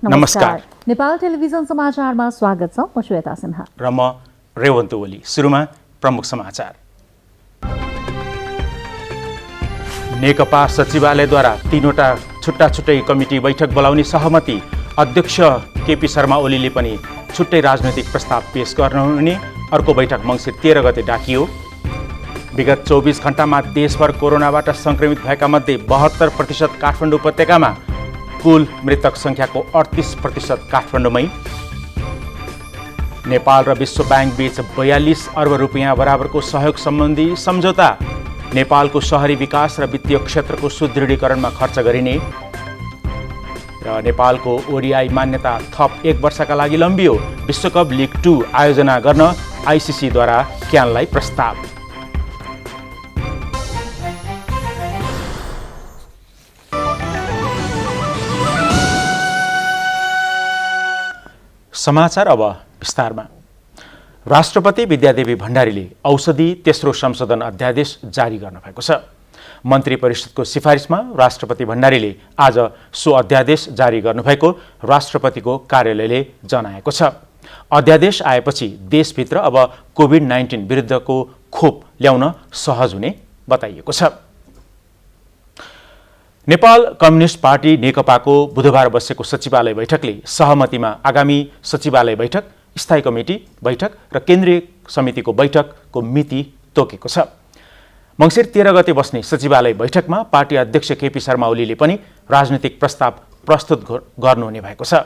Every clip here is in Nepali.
नमस्कार। नेपाल टेलिभिजन समाचारमा स्वागत छ। म श्वेता सिन्हा र म रेवन्त ओली। सुरुमा प्रमुख समाचार। नेकपा सचिवालयद्वारा 3वटा छुट्टा-छुट्टै कमिटी बैठक बोलाउने सहमति। अध्यक्ष केपी शर्मा ओलीले पनि छुट्टै राजनैतिक प्रस्ताव पेश गर्नुहुने। अर्को बैठक मङ्सिर 13 गते डाकियो। विगत 24 घण्टामा देशभर कोरोनाबाट सङ्क्रमित भएका मध्ये 72% काठमाडौँ उपत्यकामा। कुल मृतक सङ्ख्याको 38% काठमाडौँमै। नेपाल र विश्व ब्याङ्क बीच 42 अर्ब रुपियाँ बराबरको सहयोग सम्बन्धी सम्झौता। नेपालको शहरी विकास र वित्तीय क्षेत्रको सुदृढीकरणमा खर्च गरिने। र नेपालको ओडिआई मान्यता थप 1 वर्षका लागि लम्बियो। विश्वकप लिग 2 आयोजना गर्न आइसिसीद्वारा क्यानलाई प्रस्ताव। समाचार अब विस्तारमा। राष्ट्रपति विद्यादेवी भण्डारीले औषधि तेस्रो संशोधन अध्यादेश जारी गर्नुभएको छ। मन्त्री परिषदको सिफारिसमा राष्ट्रपति भण्डारीले आज सो अध्यादेश जारी गर्नुभएको राष्ट्रपतिको कार्यालयले जनाएको छ। अध्यादेश आएपछि देशभित्र अब कोभिड-19 विरुद्धको खोप ल्याउन सहज हुने बताइएको छ। नेपाल कम्युनिस्ट पार्टी नेकपाको बुधबार बसेको सचिवालय बैठकले सहमतिमा आगामी सचिवालय बैठक, स्थायी कमिटी बैठक र केन्द्रीय समितिको बैठकको मिति तोकेको छ। मङ्सिर 13 गते बस्ने सचिवालय बैठकमा पार्टी अध्यक्ष केपी शर्मा ओलीले पनि राजनीतिक प्रस्ताव प्रस्तुत गर्नुहुने भएको छ।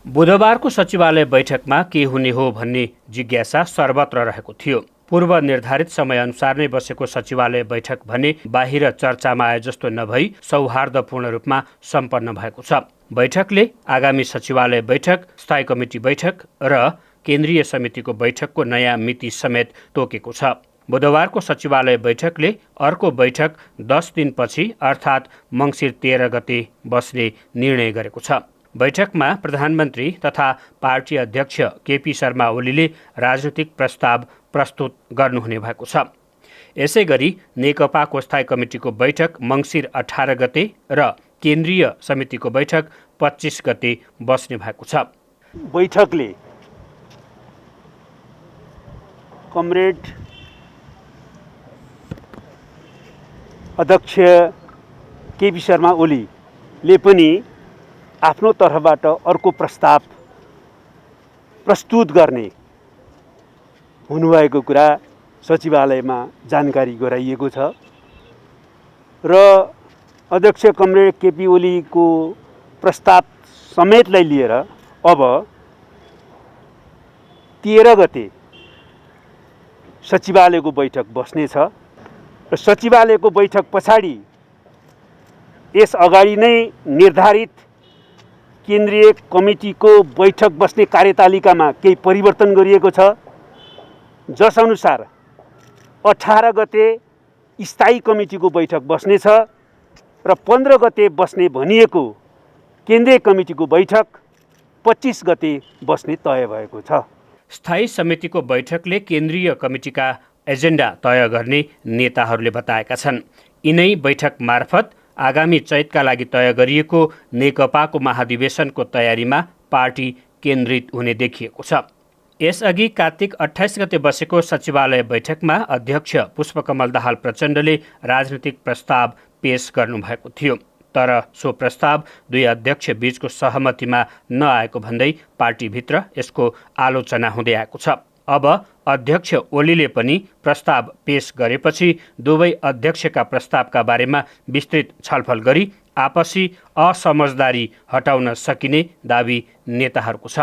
बुधबारको सचिवालय बैठकमा के हुने हो भन्ने जिज्ञासा सर्वत्र रहेको थियो। पूर्व निर्धारित समयअनुसार नै बसेको सचिवालय बैठक भने बाहिर चर्चामा आए जस्तो नभई सौहार्दपूर्ण रूपमा सम्पन्न भएको छ। बैठकले आगामी सचिवालय बैठक, स्थायी कमिटी बैठक र केन्द्रीय समितिको बैठकको नयाँ मिति समेत तोकेको छ। बुधबारको सचिवालय बैठकले अर्को बैठक 10 दिनपछि अर्थात् मङ्सिर 13 गते बस्ने निर्णय गरेको छ। बैठकमा प्रधानमन्त्री तथा पार्टी अध्यक्ष केपी शर्मा ओलीले राजनीतिक प्रस्ताव प्रस्तुत गर्नुहुने भएको छ। यसै गरी नेकपाको स्थायी कमिटीको बैठक मङ्सिर 18 गते र केन्द्रीय समितिको बैठक 25 गते बस्ने भएको छ। बैठकले कमरेड अध्यक्ष केपी शर्मा ओलीले पनि आफ्नो तर्फबाट अर्को प्रस्ताव प्रस्तुत गर्ने हुनुभएको कुरा सचिवालयमा जानकारी गराइएको छ र अध्यक्ष कमरेड केपी ओलीको प्रस्ताव समेतलाई लिएर अब 13 गते सचिवालयको बैठक बस्नेछ र सचिवालयको बैठक पछाडि यस अगाडि नै निर्धारित केन्द्रीय कमिटीको बैठक बस्ने कार्यतालिकामा केही परिवर्तन गरिएको छ, जसअनुसार 18 गते स्थायी कमिटीको बैठक बस्नेछ र 15 गते बस्ने भनिएको केन्द्रीय कमिटीको बैठक 25 गते बस्ने तय भएको छ। स्थायी समितिको बैठकले केन्द्रीय कमिटीका एजेन्डा तय गर्ने नेताहरूले बताएका छन्। यिनै बैठक मार्फत आगामी चैतका लागि तय गरिएको नेकपाको महाधिवेशनको तयारीमा पार्टी केन्द्रित हुने देखिएको छ। यसअघि कार्तिक 28 गते बसेको सचिवालय बैठकमा अध्यक्ष पुष्पकमल दाहाल प्रचण्डले राजनीतिक प्रस्ताव पेश गर्नुभएको थियो। तर सो प्रस्ताव दुई अध्यक्ष बीचको सहमतिमा नआएको भन्दै पार्टीभित्र यसको आलोचना हुँदै आएको छ। अब अध्यक्ष ओलीले पनि प्रस्ताव पेश गरेपछि दुवै अध्यक्षका प्रस्तावका बारेमा विस्तृत छलफल गरी आपसी असमझदारी हटाउन सकिने दाबी नेताहरूको छ।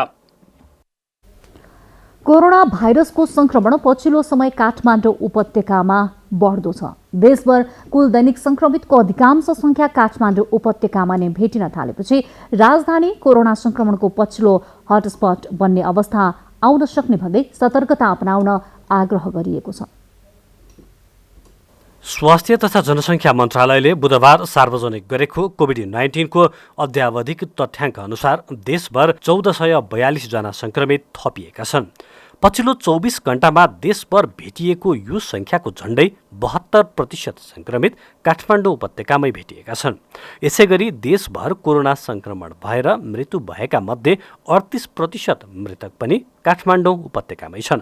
कोरोना भाइरसको संक्रमण पछिल्लो समय काठमाडौँ उपत्यकामा बढ्दो छ। देशभर कुल दैनिक संक्रमितको अधिकांश संख्या काठमाडौँ उपत्यकामा नै भेटिन थालेपछि राजधानी कोरोना संक्रमणको पछिल्लो हटस्पट बन्ने अवस्था आउन सक्ने भन्दै सतर्कता अपनाउन आग्रह गरिएको छ। स्वास्थ्य तथा जनसङ्ख्या मन्त्रालयले बुधबार सार्वजनिक गरेको कोभिड-19 को अद्यावधिक तथ्याङ्क अनुसार देशभर 1442 जना संक्रमित थपिएका छन्। पछिल्लो 24 घण्टामा देशभर भेटिएको यो सङ्ख्याको झण्डै 72% सङ्क्रमित काठमाडौँ उपत्यकामै भेटिएका छन्। यसैगरी देशभर कोरोना सङ्क्रमण भएर मृत्यु भएका मध्ये 38% मृतक पनि काठमाडौँ उपत्यकामै छन्।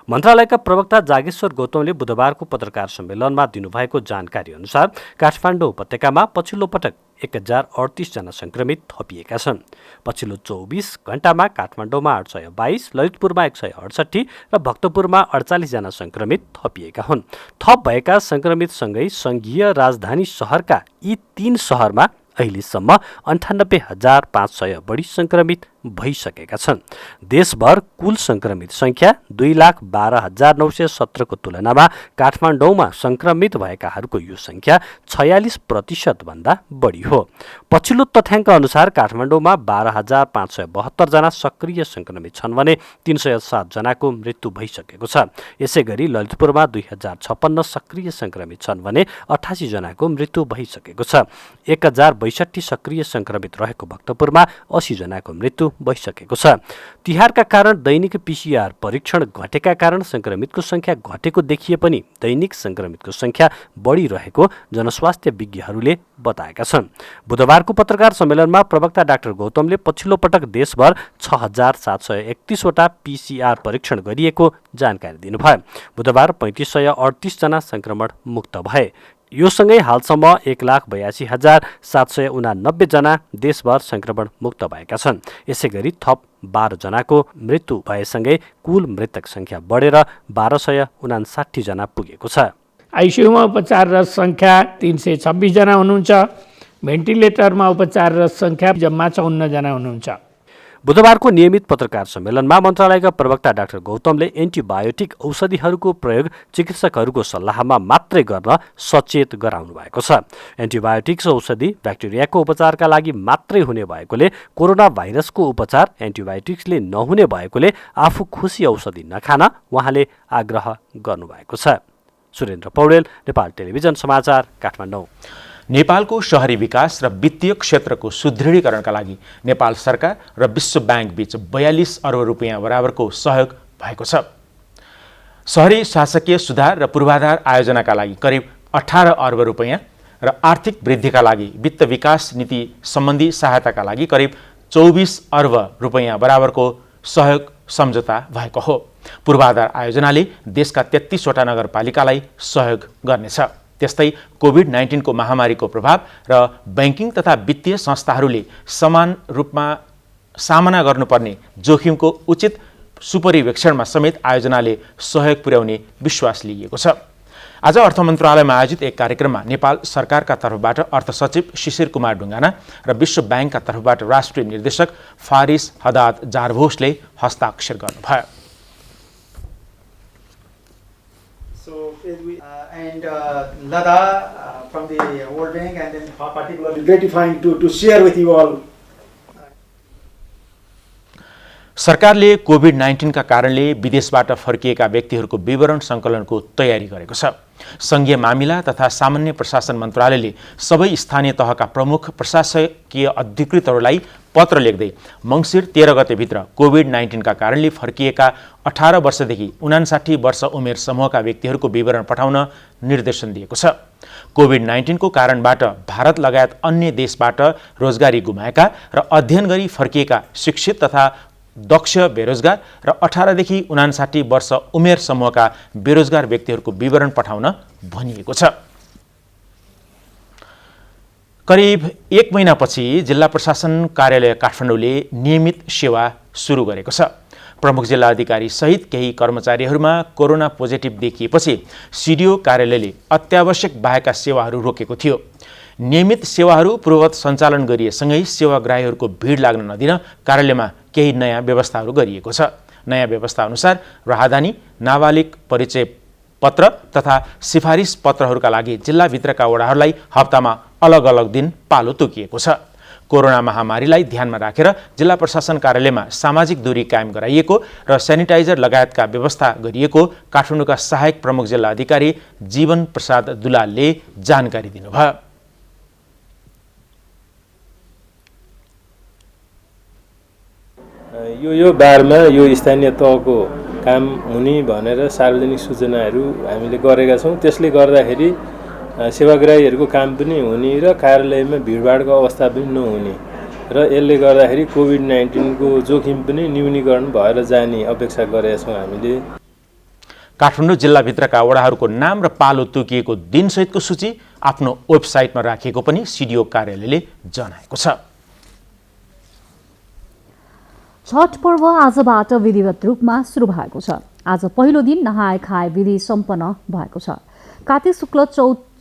मन्त्रालयका प्रवक्ता जागेश्वर गौतमले बुधबारको पत्रकार सम्मेलनमा दिनुभएको जानकारी अनुसार काठमाडौँ उपत्यकामा पछिल्लो पटक 1038 जना सङ्क्रमित थपिएका छन्। पछिल्लो 24 घण्टामा काठमाडौँमा 822, ललितपुरमा 168 र भक्तपुरमा 48 जना सङ्क्रमित थपिएका हुन्। थप भएका सङ्क्रमितसँगै सङ्घीय राजधानी सहरका यी 3 सहरमा अहिलेसम्म 98,500 बढी सङ्क्रमित भइसकेका छन्। देशभर कुल सङ्क्रमित सङ्ख्या 2,12,917 को तुलनामा काठमाडौँमा सङ्क्रमित भएकाहरूको यो सङ्ख्या 46% भन्दा बढी हो। पछिल्लो तथ्याङ्क अनुसार काठमाडौँमा 12,572 जना सक्रिय सङ्क्रमित छन् भने 307 जनाको मृत्यु भइसकेको छ। यसैगरी ललितपुरमा 2,056 सक्रिय सङ्क्रमित छन् भने 88 जनाको मृत्यु भइसकेको छ। 1,062 सक्रिय सङ्क्रमित रहेको भक्तपुरमा 80 जनाको मृत्यु भइसकेको छ। तिहारका कारण दैनिक PCR परीक्षण घटेका कारण सङ्क्रमितको सङ्ख्या घटेको देखिए पनि दैनिक सङ्क्रमितको सङ्ख्या बढिरहेको जनस्वास्थ्य विज्ञहरूले बताएका छन्। बुधबारको पत्रकार सम्मेलनमा प्रवक्ता डाक्टर गौतमले पछिल्लो पटक देशभर 6,731 वटा PCR परीक्षण गरिएको जानकारी दिनुभयो। बुधबार 3,538 जना सङ्क्रमण मुक्त भए। यो सँगै हालसम्म 1,82,789 जना देशभर सङ्क्रमण मुक्त भएका छन्। यसैगरी थप 12 जनाको मृत्यु भएसँगै कुल मृतक सङ्ख्या बढेर 1,259 जना पुगेको छ। आइसियुमा उपचाररत सङ्ख्या 326 जना हुनुहुन्छ। भेन्टिलेटरमा उपचाररत सङ्ख्या जम्मा 54 जना हुनुहुन्छ। बुधबारको नियमित पत्रकार सम्मेलनमा मन्त्रालयका प्रवक्ता डाक्टर गौतमले एन्टिबायोटिक औषधिहरूको प्रयोग चिकित्सकहरूको सल्लाहमा मात्रै गर्न सचेत गराउनु भएको छ। एन्टिबायोटिक्स औषधि ब्याक्टेरियाको उपचारका लागि मात्रै हुने भएकोले कोरोना भाइरसको उपचार एन्टिबायोटिक्सले नहुने भएकोले आफू खुसी औषधि नखान उहाँले आग्रह गर्नुभएको छ। सुरेन्द्र पौडेल, नेपाल टेलिभिजन समाचार, काठमाडौँ। नेपालको शहरी विकास र वित्तीय क्षेत्रको सुदृढीकरणका लागि नेपाल सरकार र विश्व ब्याङ्क बीच 42 अर्ब रुपियाँ बराबरको सहयोग भएको छ। शहरी शासकीय सुधार र पूर्वाधार आयोजनाका लागि करिब 18 अर्ब रुपियाँ र आर्थिक वृद्धिका लागि वित्त विकास नीति सम्बन्धी सहायताका लागि करिब 24 अर्ब रुपियाँ बराबरको सहयोग सम्झौता भएको हो। पूर्वाधार आयोजनाले देशका 33 वटा नगरपालिकालाई सहयोग गर्नेछ। त्यस्तै कोभिड-19 को महामारीको प्रभाव र बैंकिङ तथा वित्तीय संस्थाहरूले समान रूपमा सामना गर्नुपर्ने जोखिमको उचित सुपरिवेक्षणमा समेत आयोजनाले सहयोग पुर्याउने विश्वास लिइएको छ। आज अर्थ मन्त्रालयमा आयोजित एक कार्यक्रममा नेपाल सरकारका तर्फबाट अर्थ सचिव शिशिर कुमार ढुङ्गाना र विश्व ब्याङ्कका तर्फबाट राष्ट्रिय निर्देशक फारिस हदाद जारभोसले हस्ताक्षर गर्नुभयो। Lada from the World Bank, and then particularly gratifying to share with you all. सरकारले कोभिड-19 का कारणले विदेशबाट फर्किएका व्यक्तिहरूको विवरण सङ्कलनको तयारी गरेको छ। सङ्घीय मामिला तथा सामान्य प्रशासन मन्त्रालयले सबै स्थानीय तहका प्रमुख प्रशासकीय अधिकृतहरूलाई पत्र लेख्दै मङ्सिर 13 गतेभित्र कोभिड-19 का कारणले फर्किएका 18 वर्षदेखि 59 वर्ष उमेर समूहका व्यक्तिहरूको विवरण पठाउन निर्देशन दिएको छ। कोभिड-19 को कारणबाट भारत लगायत अन्य देशबाट रोजगारी गुमाएका र अध्ययन गरी फर्किएका शिक्षित तथा दक्ष बेरोजगार र 18 देखि 59 वर्ष उमेर समूहका बेरोजगार व्यक्तिहरूको विवरण पठाउन भनिएको छ। करिब 1 महिनापछि जिल्ला प्रशासन कार्यालय काठमाडौँले नियमित सेवा सुरु गरेको छ। प्रमुख जिल्ला अधिकारी सहित केही कर्मचारीहरूमा कोरोना पोजिटिभ देखिएपछि सिडिओ कार्यालयले अत्यावश्यक बाहेकका सेवाहरू रोकेको थियो। नियमित सेवाहरू पूर्ववत सञ्चालन गरिएसँगै सेवाग्राहीहरूको भिड लाग्न नदिन कार्यालयमा केही नयाँ व्यवस्थाहरू गरिएको छ। नयाँ व्यवस्था अनुसार राहदानी, नाबालिग परिचय पत्र तथा सिफारिस पत्रहरूका लागि जिल्लाभित्रका वडाहरूलाई हप्तामा अलग अलग दिन पालो तोकिएको छ। कोरोना महामारीलाई ध्यानमा राखेर जिल्ला प्रशासन कार्यालयमा सामाजिक दूरी कायम गराइएको र सेनिटाइजर लगायतका व्यवस्था गरिएको काठमाडौँका सहायक प्रमुख जिल्ला अधिकारी जीवन प्रसाद दुलालले जानकारी दिनुभयो। यो बारमा यो स्थानीय तहको काम हुने भनेर सार्वजनिक सूचनाहरू हामीले गरेका छौँ। त्यसले गर्दाखेरि सेवाग्राहीहरूको काम पनि हुने र कार्यालयमा भिडभाडको अवस्था पनि नहुने र यसले गर्दाखेरि कोभिड-19 को जोखिम पनि न्यूनीकरण भएर जाने अपेक्षा गरेका छौँ हामीले। काठमाडौँ जिल्लाभित्रका वडाहरूको नाम र पालो तोकिएको दिनसहितको सूची आफ्नो वेबसाइटमा राखिएको पनि सिडिओ कार्यालयले जनाएको छ। छठ पर्व आजबाट विधिवत रूपमा सुरु भएको छ। आज पहिलो दिन नहाए खाए विधि सम्पन्न भएको छ। कार्तिक शुक्ल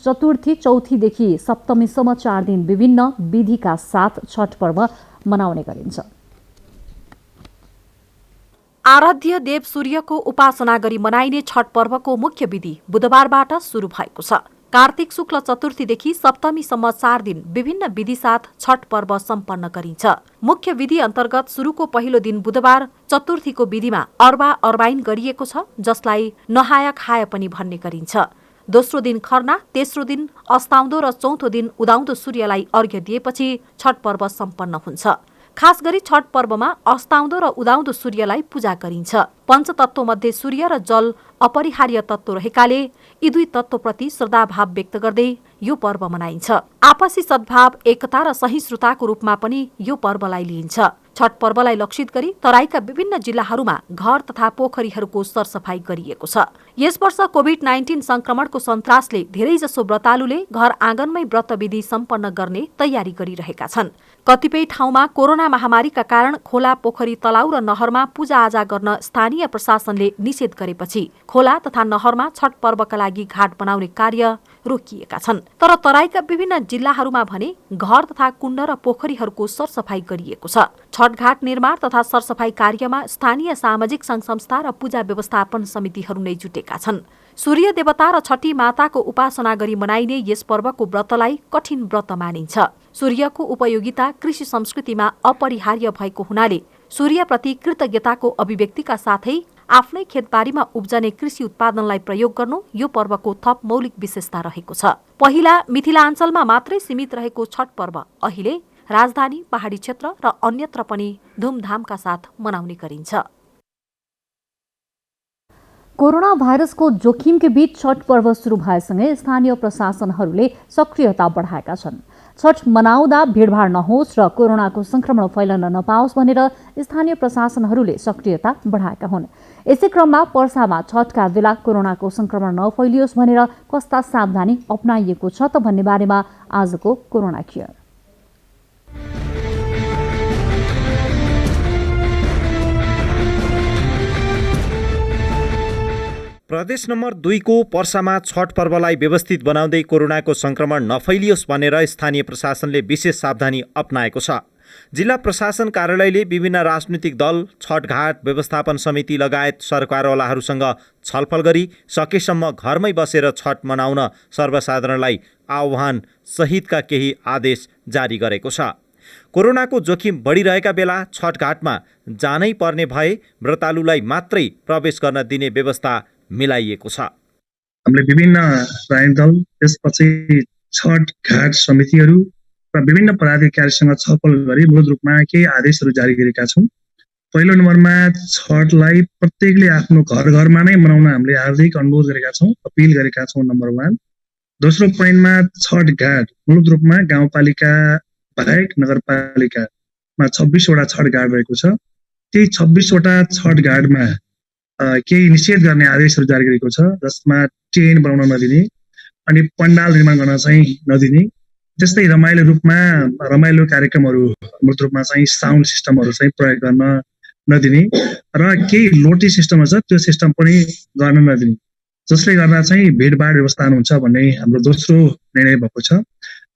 चतुर्थी चौथीदेखि सप्तमीसम्म 4 दिन विभिन्न विधिका साथ छठ पर्व मनाउने गरिन्छ। आराध्य देव सूर्यको उपासना गरी मनाइने छठ पर्वको मुख्य विधि बुधबारबाट सुरु भएको छ। कार्तिक शुक्ल चतुर्थीदेखि सप्तमीसम्म 4 दिन विभिन्न विधि साथ छठ पर्व सम्पन्न गरिन्छ। मुख्य विधि अन्तर्गत सुरुको पहिलो दिन बुधबार चतुर्थीको विधिमा अर्बा अर्बाइन गरिएको छ, जसलाई नहाया खाए पनि भन्ने गरिन्छ। दोस्रो दिन खर्ना, तेस्रो दिन अस्ताउँदो र चौथो दिन उदाउँदो सूर्यलाई अर्घ्य दिएपछि छठ पर्व सम्पन्न हुन्छ। खास गरी छठ पर्वमा अस्ताउँदो र उदाउँदो सूर्यलाई पूजा गरिन्छ। पञ्चतत्त्वमध्ये सूर्य र जल अपरिहार्य तत्त्व रहेकाले यी दुई तत्त्वप्रति श्रद्धाभाव व्यक्त गर्दै यो पर्व मनाइन्छ। आपसी सद्भाव, एकता र सहिष्णुताको रूपमा पनि यो पर्वलाई लिइन्छ। छठ पर्वलाई लक्षित गरी तराईका विभिन्न जिल्लाहरूमा घर तथा पोखरीहरूको सरसफाई गरिएको छ। यस वर्ष कोभिड-19 संक्रमणको सन्तासले धेरैजसो व्रतालुले घर आँगनमै व्रतविधि सम्पन्न गर्ने तयारी गरिरहेका छन्। कतिपय ठाउँमा कोरोना महामारीका कारण खोला, पोखरी, तलाउ र नहरमा पूजाआजा गर्न स्थानीय प्रशासनले निषेध गरेपछि खोला तथा नहरमा छठ पर्वका लागि घाट बनाउने कार्य रोकिएका छन्। तर तराईका विभिन्न जिल्लाहरूमा भने घर तथा कुण्ड र पोखरीहरूको सरसफाई गरिएको छ। छठघाट निर्माण तथा सरसफाई कार्यमा स्थानीय सामाजिक सङ्घ संस्था र पूजा व्यवस्थापन समितिहरू नै जुटेका छन्। सूर्य देवता र छठी माताको उपासना गरी मनाइने यस पर्वको व्रतलाई कठिन व्रत मानिन्छ। सूर्यको उपयोगिता कृषि संस्कृतिमा अपरिहार्य भएको हुनाले सूर्यप्रति कृतज्ञताको अभिव्यक्तिका साथै आफ्नै खेतबारीमा उब्जने कृषि उत्पादनलाई प्रयोग गर्नु यो पर्वको थप मौलिक विशेषता रहेको छ। पहिला मिथिलाञ्चलमा मात्रै सीमित रहेको छठ पर्व अहिले राजधानी, पहाडी क्षेत्र र अन्यत्र पनि धुमधामका साथ मनाउने गरिन्छ। कोरोना भाइरसको जोखिमकै बीच छठ पर्व सुरु भएसँगै स्थानीय प्रशासनहरूले सक्रियता बढाएका छन्। छठ मनाउँदा भिडभाड नहोस् र कोरोनाको संक्रमण फैलन नपाओस् भनेर स्थानीय प्रशासनहरूले सक्रियता बढाएका हुन्। यसै क्रममा पर्सामा छठका बेला कोरोनाको संक्रमण नफैलियोस् भनेर कस्ता सावधानी अपनाइएको छ त भन्ने बारेमा आजको कोरोना केयर। प्रदेश नम्बर 2 को पर्सामा छठ पर्वलाई व्यवस्थित बनाउँदै कोरोनाको संक्रमण नफैलियोस् भनेर स्थानीय प्रशासनले विशेष सावधानी अपनाएको छ। जिल्ला प्रशासन कार्यालयले विभिन्न राजनीतिक दल, छठघाट व्यवस्थापन समिति लगायत सरकारवालाहरूसँग छलफल गरी सकेसम्म घरमै बसेर छठ मनाउन सर्वसाधारणलाई आह्वान सहितका केही आदेश जारी गरेको छ। कोरोनाको जोखिम बढिरहेका बेला छठघाटमा जानै पर्ने भए व्रतालुलाई मात्रै प्रवेश गर्न दिने व्यवस्था मिलाइएको छ। हामीले विभिन्न राजनीतिक दल, त्यसपछि छठघाट समितिहरू र विभिन्न पदाधिकारीसँग छलफल गरी मूल रूपमा केही आदेशहरू जारी गरेका छौँ। पहिलो नम्बरमा छठलाई प्रत्येकले आफ्नो घर घरमा नै मनाउन हामीले हार्दिक अनुरोध गरेका छौँ, अपिल गरेका छौँ नम्बर 1। दोस्रो पोइन्टमा छठघाट मूल रूपमा गाउँपालिका बाहेक नगरपालिकामा 26 वटा छठघाट रहेको छ। त्यही 26 वटा छठघाटमा केही निषेध गर्ने आदेशहरू जारी गरेको छ, जसमा टेन्ट बनाउन नदिने अनि पण्डाल निर्माण गर्न चाहिँ नदिने, त्यस्तै रमाइलो कार्यक्रमहरू मूल रूपमा चाहिँ साउन्ड सिस्टमहरू चाहिँ प्रयोग गर्न नदिने र केही लोटी सिस्टमहरू छ त्यो सिस्टम पनि गर्न नदिने, जसले गर्दा चाहिँ भिडभाड व्यवस्थापन हुन्छ भन्ने हाम्रो दोस्रो निर्णय भएको छ।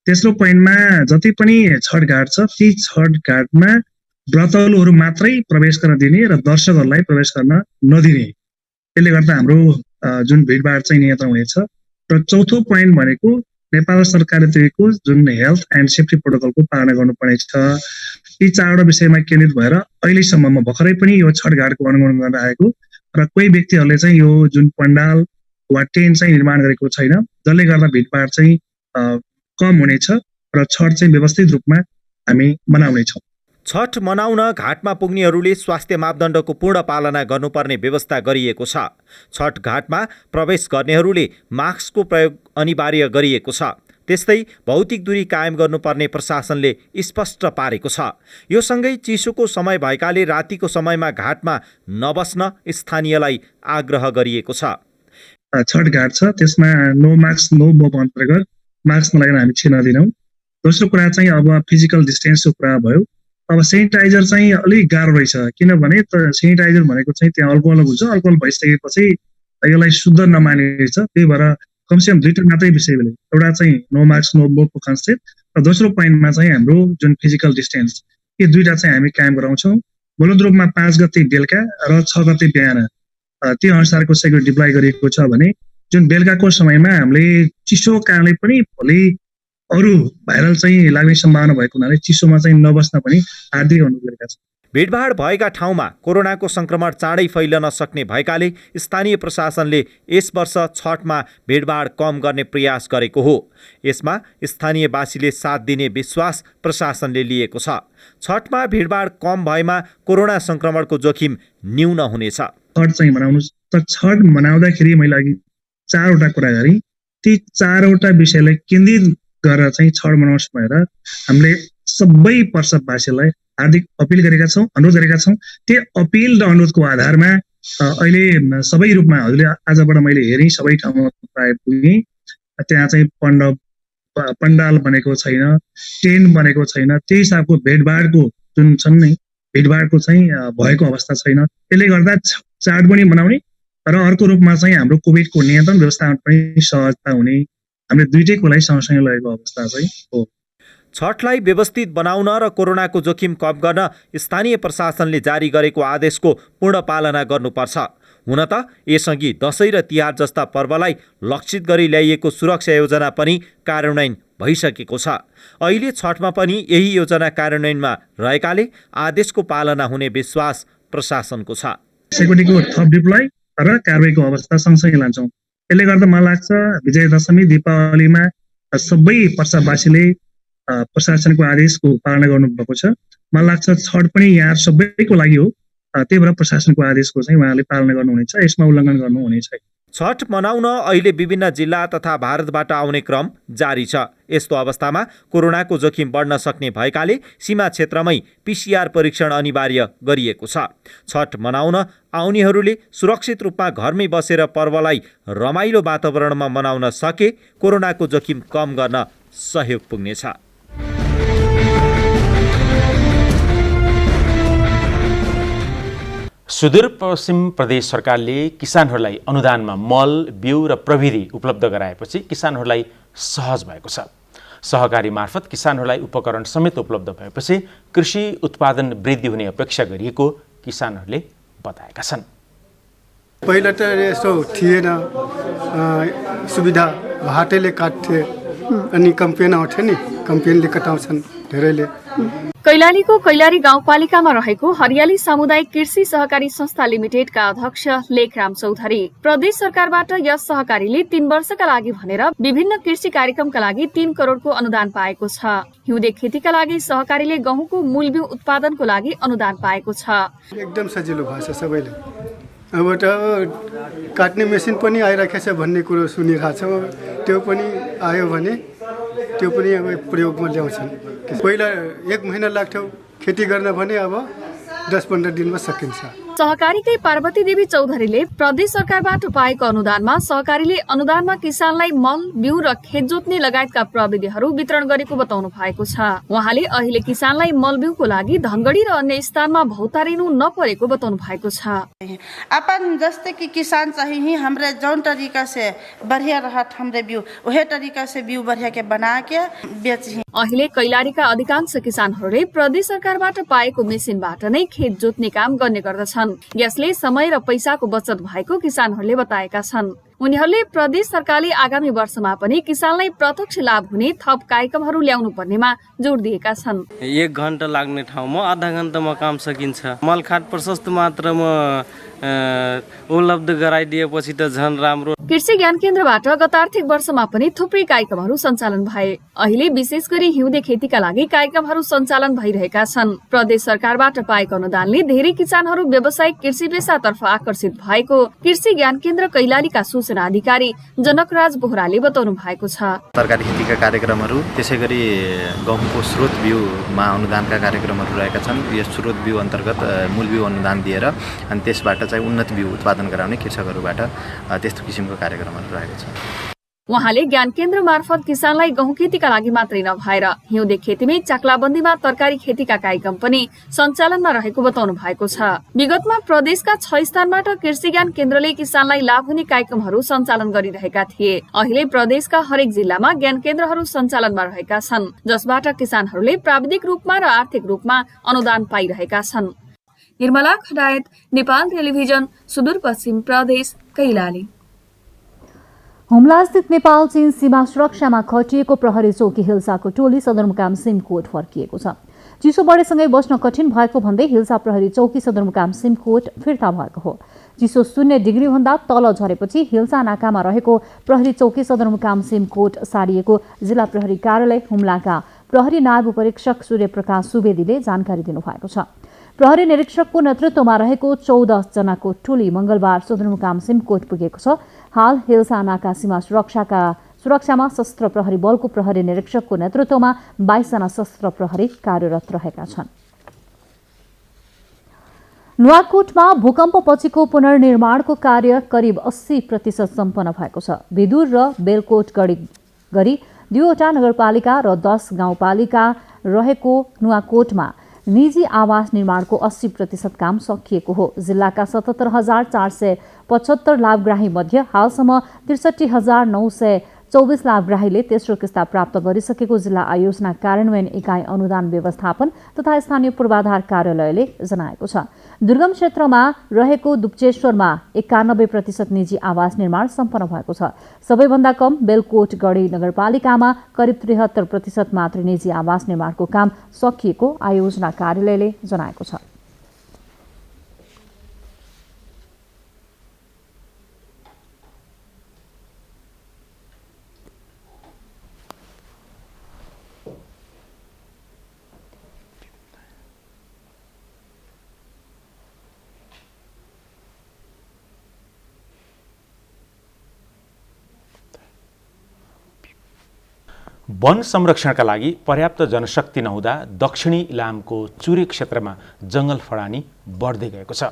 तेस्रो पोइन्टमा जति पनि छठघाट छ ती छठघाटमा व्रतालुहरू मात्रै प्रवेश गर्न दिने र दर्शकहरूलाई प्रवेश गर्न नदिने, त्यसले गर्दा हाम्रो जुन भिडभाड चाहिँ नियन्त्रण हुनेछ। र चौथो पोइन्ट भनेको नेपाल सरकारले दिएको जुन हेल्थ एन्ड सेफ्टी प्रोटोकलको पालना गर्नुपर्ने छ। यी 4वटा विषयमा केन्द्रित भएर अहिलेसम्म भर्खरै पनि यो छठघाटको अनुगमन गर्न आएको र कोही व्यक्तिहरूले चाहिँ यो जुन पण्डाल वा टेन्ट चाहिँ निर्माण गरेको छैन, जसले गर्दा भिडभाड चाहिँ कम हुनेछ र छठ चाहिँ व्यवस्थित रूपमा हामी मनाउनेछौँ। छठ मनाउन घाटमा पुग्नेहरूले स्वास्थ्य मापदण्डको पूर्ण पालना गर्नुपर्ने व्यवस्था गरिएको छ। छठ घाटमा प्रवेश गर्नेहरूले मास्कको प्रयोग अनिवार्य गरिएको छ। त्यस्तै भौतिक दूरी कायम गर्नुपर्ने प्रशासनले स्पष्ट पारेको छ। यो सँगै चिसोको समय भएकाले रातिको समयमा घाटमा नबस्न स्थानीयलाई आग्रह गरिएको छ। छठ घाट छ, त्यसमा नो मास्क नो बब अन्तर्गत मास्क नलागेर हामी छिर्न दिनौँ। दोस्रो कुरा चाहिँ अब फिजिकल डिस्टेन्सको कुरा भयो। अब सेनिटाइजर चाहिँ अलिक गाह्रो रहेछ, किनभने सेनिटाइजर भनेको चाहिँ त्यहाँ अल्कोहल हुन्छ, अल्कोहल भइसकेपछि यसलाई शुद्ध नमानिन्छ। त्यही भएर कमसेकम 2 मात्रै विषय बेला एउटा चाहिँ नो मास्क नो बोको कन्सेप्ट र दोस्रो पोइन्टमा चाहिँ हाम्रो जुन फिजिकल डिस्टेन्स, यो दुईटा चाहिँ हामी कायम गराउँछौँ। मूलत रूपमा 5 गते बेलुका र 6 गते बिहान त्यो अनुसारको सेक्युरिटी डिप्लोय गरिएको छ भने जुन बेलुकाको समयमा हामीले चिसो कारणले पनि भोलि अरू भाइरल चाहिँ लाग्ने सम्भावना भएको हुनाले चिसोमा चाहिँ नबस्न पनि हार्दिक अनुरोध गरेका छौँ। भिडभाड भएका ठाउँमा कोरोनाको संक्रमण चाँडै फैलन सक्ने भएकाले स्थानीय प्रशासनले यस वर्ष छठमा भिडभाड कम गर्ने प्रयास गरेको हो। यसमा स्थानीयवासीले साथ दिने विश्वास प्रशासनले लिएको छ। छठमा भिडभाड कम भएमा कोरोना संक्रमणको जोखिम न्यून हुनेछ। छठ चाहिँ मनाउनु, त छठ मनाउँदाखेरि मैले अघि 4वटा कुरा गरेँ। ती 4वटा विषयलाई केन्द्रित गरेर चाहिँ छठ मनाउनुहोस् भनेर हामीले सबै वर्षवासीलाई हार्दिक अपिल गरेका छौँ, अनुरोध गरेका छौँ। त्यो अपिल र अनुरोधको आधारमा अहिले सबै रूपमा हजुरले आजबाट मैले हेरेँ, सबै ठाउँमा प्राय पुगेँ। त्यहाँ चाहिँ पण्डाल बनेको छैन, टेन्ट बनेको छैन, त्यही हिसाबको भिडभाडको जुन छन् नै भिडभाडको चाहिँ भएको अवस्था छैन। त्यसले गर्दा चाड पनि मनाउने र अर्को रूपमा चाहिँ हाम्रो कोभिडको नियन्त्रण व्यवस्थापन पनि सहजता हुने, हामीले दुईटैको लागि सँगसँगै लगेको अवस्था चाहिँ हो। छठलाई व्यवस्थित बनाउन र कोरोनाको जोखिम कम गर्न स्थानीय प्रशासनले जारी गरेको आदेशको पूर्ण पालना गर्नुपर्छ। हुन त यसअघि दशैं र तिहार जस्ता पर्वलाई लक्षित गरी ल्याइएको सुरक्षा योजना पनि कार्यान्वयन भइसकेको छ। अहिले छठमा पनि यही योजना कार्यान्वयनमा रहेकाले आदेशको पालना हुने विश्वास प्रशासनको छ। सेक्युरिटीको थप डिप्लोय र कारबाहीको अवस्था सँगसँगै लान्छौँ। यसले गर्दा मलाई लाग्छ विजयदशमी दीपावलीमा सबै प्रशासवासीले प्रशासनको आदेशको पालना गर्नुभएको छ। मलाई लाग्छ छठ पनि यहाँ सबैको लागि हो, त्यही भएर प्रशासनको आदेशको चाहिँ उहाँले पालना गर्नुहुनेछ, यसमा उल्लङ्घन गर्नुहुने छैन। छठ मनाउन अहिले विभिन्न जिल्ला तथा भारतबाट आउने क्रम जारी छ। यस्तो अवस्थामा कोरोनाको जोखिम बढ्न सक्ने भएकाले सीमा क्षेत्रमै PCR परीक्षण अनिवार्य गरिएको छ। छठ मनाउन आउनेहरूले सुरक्षित रूपमा घरमै बसेर पर्वलाई रमाइलो वातावरणमा मनाउन सके कोरोनाको जोखिम कम गर्न सहयोग पुग्नेछ। सुदूरपश्चिम प्रदेश सरकारले किसानहरूलाई अनुदानमा मल, बिउ र प्रविधि उपलब्ध गराएपछि किसानहरूलाई सहज भएको छ। सहकारी मार्फत किसानहरूलाई उपकरण समेत उपलब्ध भएपछि कृषि उत्पादन वृद्धि हुने अपेक्षा गरिएको किसानहरूले बताएका छन्। पहिला त यसो थिएन सुविधा, भाटेले काट्थे अनि कम्पेन आउँथे नि, कम्पेनले कटाउँछन् धेरैले। कैलालीको कैलाली गाउँपालिकामा रहेको हरियाली सामुदायिक कृषि सहकारी संस्था लिमिटेडका अध्यक्ष लेखराम चौधरी प्रदेश सरकारबाट यस सहकारीले 3 वर्षका लागि भनेर विभिन्न कृषि कार्यक्रमका लागि 3 करोडको अनुदान पाएको छ। हिउँदे खेतीका लागि सहकारीले गहुँको मूल बिउ उत्पादनको लागि अनुदान पाएको छ। एकदम सजिलो भएछ सबैले। अब त काट्ने मेसिन पनि आइराखेको छ भन्ने कुरो सुनिरहेको छ, त्यो पनि आयो भने त्यो पनि अब प्रयोगमा ल्याउँछन्। पहिला 1 महिना लाग्थ्यो खेती गर्न भने अब 10-15 दिनमा सकिन्छ। सहकारीकै पार्वती देवी चौधरीले प्रदेश सरकारबाट पाएको अनुदानमा सहकारीले अनुदानमा किसानलाई मल, बिउ र खेत जोत्ने लगायतका प्रविधिहरू वितरण गरेको बताउनु भएको छ। उहाँले अहिले किसानलाई मल बिउको लागि धनगढी र अन्य स्थानमा भौतारिनु नपरेको बताउनु भएको छ। अपन जस्तै कि किसान चाहिए हमरे जौन तरीका से बढ़िया रहत हमरे बिउ वही तरीका से बिउ बढ़िया के बना के बेची। अहिले कैलालीका अधिकांश किसानहरूले प्रदेश सरकारबाट पाएको मेसिनबाट नै खेत जोत्ने काम गर्ने गर्दछन्। यसले समय र पैसाको बचत भएको किसानहरूले बताएका छन्। उनीहरूले प्रदेश सरकारले आगामी वर्षमा पनि किसानलाई प्रत्यक्ष लाभ हुने थप कार्यक्रमहरू ल्याउनु पर्नेमा जोड दिएका छन्। 1 घण्टा लाग्ने ठाउँमा आधा घण्टामा काम सकिन्छ। मलखाट प्रशस्त मात्रामा उपलब्ध गराइदिएपछि त झन् राम्रो। कृषि ज्ञान केन्द्रबाट गत आर्थिक वर्षमा पनि थुप्रै कार्यक्रमहरू सञ्चालन भए। अहिले विशेष गरी हिउँदे खेतीका लागि कार्यक्रमहरू सञ्चालन भइरहेका छन्। प्रदेश सरकारबाट पाएको अनुदानले धेरै किसानहरू व्यावसायिक कृषि पेसातर्फ आकर्षित भएको कृषि ज्ञान केन्द्र कैलालीका सूचना अधिकारी जनकराज बोहराले बताउनु भएको छ। तरकारी खेतीका कार्यक्रमहरू, त्यसैगरी गहुँको स्रोत बिउमा अनुदानका कार्यक्रमहरू रहेका छन्। यस स्रोत बिउ अन्तर्गत मूल बिउ अनुदान दिएर अनि त्यसबाट चाहिँ उन्नत बिउ उत्पादन गराउने कृषकहरूबाट त्यस्तो किसिमको कार्यक्रमहरू रहेको छ। उहाँले ज्ञान केन्द्र मार्फत किसानलाई गहुँ खेतीका लागि मात्रै नभएर हिउँदे खेतीमै चाक्लाबन्दीमा तरकारी खेतीका कार्यक्रम पनि सञ्चालनमा रहेको बताउनु भएको छ। विगतमा प्रदेशका 6 स्थानबाट कृषि ज्ञान केन्द्रले किसानलाई लाभ हुने कार्यक्रमहरू सञ्चालन गरिरहेका थिए। अहिले प्रदेशका हरेक जिल्लामा ज्ञान केन्द्रहरू सञ्चालनमा रहेका छन्, जसबाट किसानहरूले प्राविधिक रूपमा र आर्थिक रूपमा अनुदान पाइरहेका छन्। निर्मला खडायत, नेपाल टेलिभिजन, सुदूरपश्चिम प्रदेश, कैलाली। हुम्लास्थित नेपाल चीन सीमा सुरक्षामा खटिएको प्रहरी चौकी हिल्साको टोली सदरमुकाम सिमकोट फर्किएको छ। चिसो बढेसँगै बस्न कठिन भएको भन्दै हिल्सा प्रहरी चौकी सदरमुकाम सिमकोट फिर्ता भएको हो। चिसो 0 डिग्रीभन्दा तल झरेपछि हिल्सा नाकामा रहेको प्रहरी चौकी सदरमुकाम सिमकोट सारिएको जिल्ला प्रहरी कार्यालय हुम्लाका प्रहरी नायब उपरीक्षक सूर्यप्रकाश सुवेदीले जानकारी दिनुभएको छ। प्रहरी निरीक्षकको नेतृत्वमा रहेको 14 जनाको टोली मंगलबार सदरमुकाम सिमकोट पुगेको छ। हाल हिल्सा नाका सीमा सुरक्षामा सशस्त्र प्रहरी बलको प्रहरी निरीक्षकको नेतृत्वमा 22 जना सशस्त्र प्रहरी कार्यरत रहेका छन्। नुवाकोटमा भूकम्पपछिको पुनर्निर्माणको कार्य करिब 80% सम्पन्न भएको छ। बिदुर र बेलकोट गरी 2वटा नगरपालिका र 10 गाउँपालिका रहेको नुवाकोटमा निजी आवास निर्माणको 80% काम सकिएको हो। जिल्लाका 77,475 लाभग्राही मध्ये हालसम्म 63,924 लाभग्राहीले तेस्रो किस्ता प्राप्त गरिसकेको जिल्ला आयोजना कार्यान्वयन इकाइ अनुदान व्यवस्थापन तथा स्थानीय पूर्वाधार कार्यालयले जनाएको छ। दुर्गम क्षेत्रमा रहेको दुप्चेश्वरमा 91% निजी आवास निर्माण सम्पन्न भएको छ। सबैभन्दा कम बेलकोटगढी नगरपालिकामा करिब 73% मात्र निजी आवास निर्माणको काम सकिएको आयोजना कार्यालयले जनाएको छ। वन संरक्षणका लागि पर्याप्त जनशक्ति नहुँदा दक्षिणी इलामको चुरे क्षेत्रमा जंगल फडानी बढ्दै गएको छ।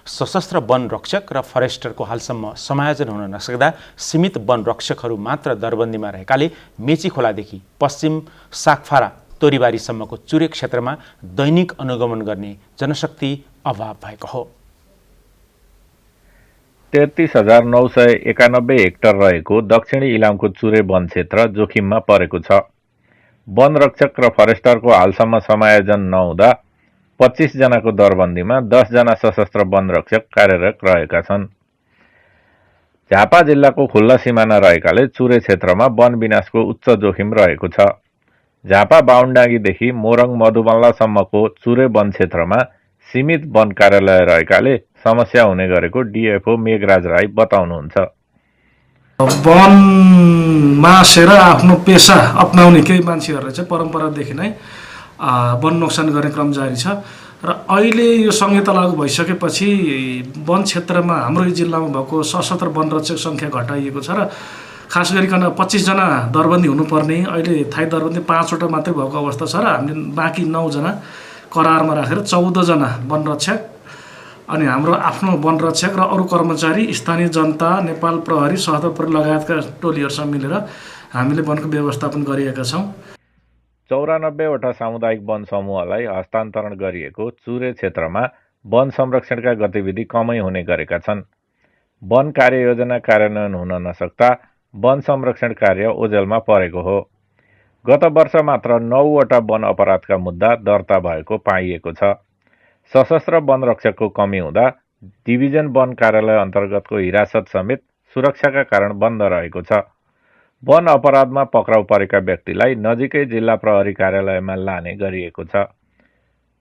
सशस्त्र वन रक्षक र फरेस्टरको हालसम्म समायोजन हुन नसक्दा सीमित वन रक्षकहरू मात्र दरबन्दीमा रहेकाले मेची खोलादेखि पश्चिम सागफारा तोरीबारीसम्मको चुरे क्षेत्रमा दैनिक अनुगमन गर्ने जनशक्ति अभाव भएको हो। 33,991 हेक्टर रहेको दक्षिणी इलामको चुरे वन क्षेत्र जोखिममा परेको छ। वन रक्षक र फरेस्टरको हालसम्म समायोजन नहुँदा 25 जनाको दरबन्दीमा 10 जना सशस्त्र वन रक्षक कार्यरत रहेका छन्। झापा जिल्लाको खुल्ला सिमाना रहेकाले चुरे क्षेत्रमा वन विनाशको उच्च जोखिम रहेको छ। झापा बाहुनडाँगीदेखि मोरङ मधुबल्लासम्मको चुरे वन क्षेत्रमा सीमित वन कार्यालय रहेकाले समस्या हुने गरेको डिएफओ मेघराज राई बताउनुहुन्छ। वनमा आसेर आफ्नो पेसा अपनाउने केही मान्छेहरूले चाहिँ परम्परादेखि नै वन नोक्सान गर्ने क्रम जारी छ र अहिले यो संहिता लागू भइसकेपछि वन क्षेत्रमा हाम्रो जिल्लामा भएको सशस्त्र वन रक्षक सङ्ख्या घटाइएको छ र खास गरिकन 25 जना दरबन्दी हुनुपर्ने अहिले थायी दरबन्दी 5 वटा मात्रै भएको अवस्था छ र हामीले बाँकी 9 जना करारमा राखेर 14 जना वन रक्षक अनि हाम्रो आफ्नो वन रक्षक र अरू कर्मचारी, स्थानीय जनता, नेपाल प्रहरी, सशस्त्र प्रहरी लगायतका टोलीहरूसँग मिलेर हामीले वनको व्यवस्थापन गरिएका छौँ। 94 वटा सामुदायिक वन समूहलाई हस्तान्तरण गरिएको चुरे क्षेत्रमा वन संरक्षणका गतिविधि कमै हुने गरेका छन्। वन कार्ययोजना कार्यान्वयन हुन नसक्दा वन संरक्षण कार्य ओझेलमा परेको हो। गत वर्ष मात्र 9 वटा वन अपराधका मुद्दा दर्ता भएको पाइएको छ। सशस्त्र वन रक्षकको कमी हुँदा डिभिजन वन कार्यालय अन्तर्गतको हिरासत समेत सुरक्षाका कारण बन्द रहेको छ। वन अपराधमा पक्राउ परेका व्यक्तिलाई नजिकै जिल्ला प्रहरी कार्यालयमा लाने गरिएको छ।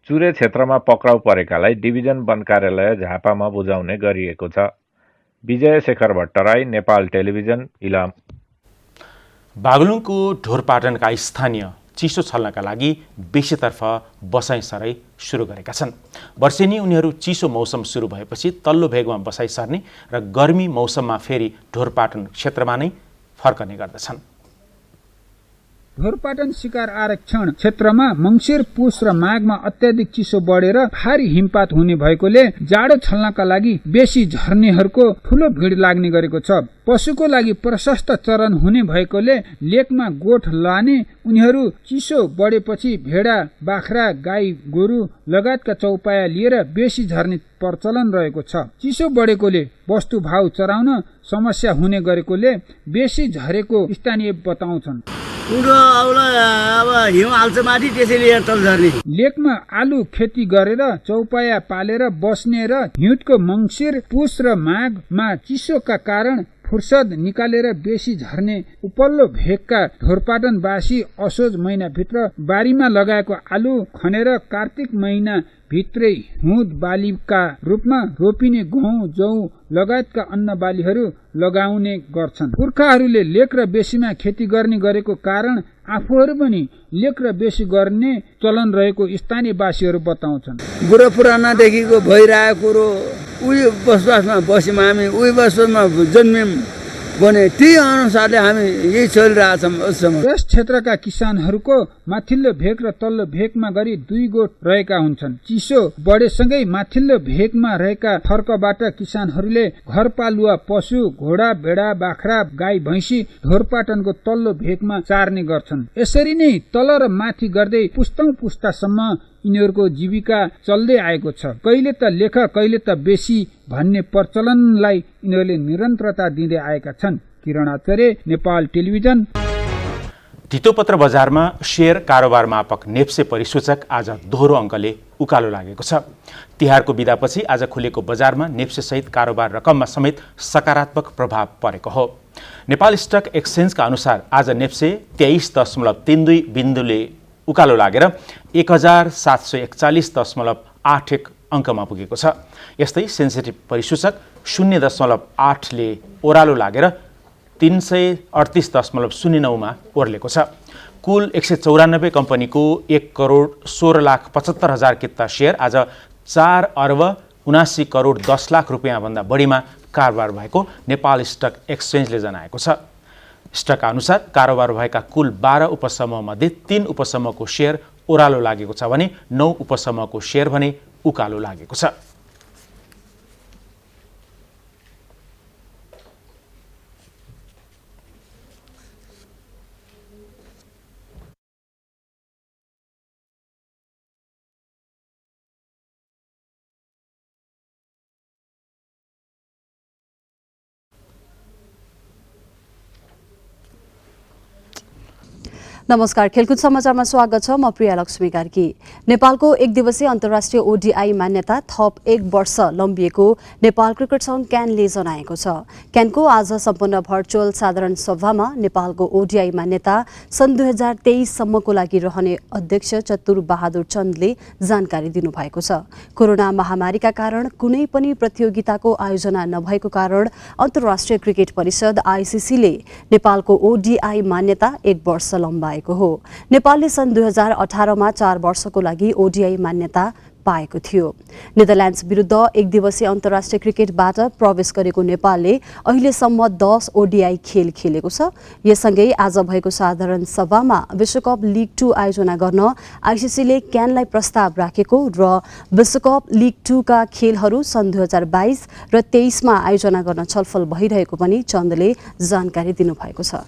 चुरे क्षेत्रमा पक्राउ परेकालाई डिभिजन वन कार्यालय झापामा बुझाउने गरिएको छ। विजय शेखर भट्टराई, नेपाल टेलिभिजन, इलाम। बागलुङको ढोरपाटनका स्थानीय चिसो छल्नका लागि बेसीतर्फ बसाइँ सराई सुरु गरेका छन्। वर्षेनी उनीहरू चिसो मौसम सुरु भएपछि तल्लो भेगमा बसाइँ सर्ने र गर्मी मौसममा फेरि ढोरपाटन क्षेत्रमा नै फर्कने गर्दछन्। ढोरपाटन शिकार आरक्षण क्षेत्रमा मङ्सिर, पुस र माघमा अत्याधिक चिसो बढेर भारी हिमपात हुने भएकोले जाडो छल्नका लागि बेसी झर्नेहरूको ठूलो भिड लाग्ने गरेको छ। पशुको लागि प्रशस्त चरण हुने भएकोले लेकमा गोठ लाने उनीहरू चिसो बढेपछि भेडा, बाख्रा, गाई, गोरु लगायतका चौपाया लिएर बेसी झर्ने प्रचलन रहेको छ। चिसो बढेकोले वस्तु भाउ चराउन समस्या हुने गरेकोले बेसी झरेको स्थानीय बताउँछन्। लेकमा आलु खेती गरेर चौपाया पालेर बस्ने र हिउँदको मङ्सिर, पुस र माघमा चिसोका कारण फुर्सद निकालेर बेसी झर्ने उपल्लो भेगका ढोरपाटनवासी असोज महिनाभित्र बारीमा लगाएको आलु खनेर कार्तिक महिना भित्रै हिउँद बालीका रूपमा रोपिने गहुँ, जौ लगायतका अन्न बालीहरू लगाउने गर्छन्। पुर्खाहरूले लेक र बेसीमा खेती गर्ने गरेको कारण आफूहरू पनि लेक र बेसी गर्ने चलन रहेको स्थानीयवासीहरू बताउँछन्। बुढो पुरानादेखिको भइरहेको कुरो उही बसोबासमा बस्यौँ, हामी उही बसोबासमा जन्म्यौँ भने त्यही अनुसारले हामी यही चलिरहेछौँ। यस क्षेत्रका किसानहरूको माथिल्लो भेग र तल्लो भेगमा गरी 2 गोठ रहेका हुन्छन्। चिसो बढेसँगै माथिल्लो भेगमा रहेका फर्कबाट किसानहरूले घरपालुवा पशु, घोडा, भेडा, बाख्रा, गाई, भैँसी ढोरपाटनको तल्लो भेगमा चार्ने गर्छन्। यसरी नै तल र माथि गर्दै पुस्तौं पुस्तासम्म यिनीहरूको जीविका चल्दै आएको छ। कहिले त लेख, कहिले त बेसी भन्ने प्रचलनलाई यिनीहरूले निरन्तरता दिँदै आएका छन्। किरण आचार्य, नेपाल टेलिभिजन। धितोपत्र बजारमा शेयर कारोबार मापक नेप्से परिसूचक आज दोहोरो अङ्कले उकालो लागेको छ। तिहारको बिदापछि आज खुलेको बजारमा नेप्से सहित कारोबार रकममा समेत सकारात्मक प्रभाव परेको हो। नेपाल स्टक एक्सचेन्जका अनुसार आज नेप्से 23.32 बिन्दुले उकालो लागेर 1741.81 अङ्कमा पुगेको छ। यस्तै सेन्सिटिभ परिसूचक 0.8 ले ओह्रालो लागेर 338.09 मा ओर्लेको छ। कुल 194 कम्पनीको 1,16,75,000 किता शेयर आज 4,79,10,00,000 रुपियाँ भन्दा बढीमा कारोबार भएको नेपाल स्टक एक्सचेन्जले जनाएको छ। स्टक अनुसार कारोबार भएका कुल 12 उपसमूहमध्ये 3 उपसमूहको शेयर ओह्रालो लागेको छ भने 9 उपसमूहको शेयर भने उकालो लागेको छ। नमस्कार, खेलकुद समाचारमा स्वागत छ। म प्रिया लक्ष्मी कार्की। नेपालको 1 दिवसीय अन्तर्राष्ट्रिय ओडिआई मान्यता थप 1 वर्ष लम्बिएको नेपाल क्रिकेट सङ्घ क्यानले जनाएको छ। क्यानको आज सम्पन्न भर्चुअल साधारण सभामा नेपालको ओडिआई मान्यता सन् 2023 सम्मको लागि रहने अध्यक्ष चतुर बहादुर चन्दले जानकारी दिनुभएको छ। कोरोना महामारीका कारण कुनै पनि प्रतियोगिताको आयोजना नभएको कारण अन्तर्राष्ट्रिय क्रिकेट परिषद आइसिसीले नेपालको ओडिआई मान्यता 1 वर्ष लम्बाए हो। नेपालले सन् 2018 मा 4 वर्षको लागि ओडिआई मान्यता पाएको थियो। नेदरल्यान्ड्स विरुद्ध 1 दिवसीय अन्तर्राष्ट्रिय क्रिकेटबाट प्रवेश गरेको नेपालले अहिलेसम्म 10 ओडिआई खेल खेलेको छ। यससँगै आज भएको साधारण सभामा विश्वकप लिग 2 आयोजना गर्न आइसिसीले क्यानलाई प्रस्ताव राखेको र विश्वकप लिग 2 का खेलहरू सन् 2022 र 23 मा आयोजना गर्न छलफल भइरहेको पनि चन्दले जानकारी दिनुभएको छ।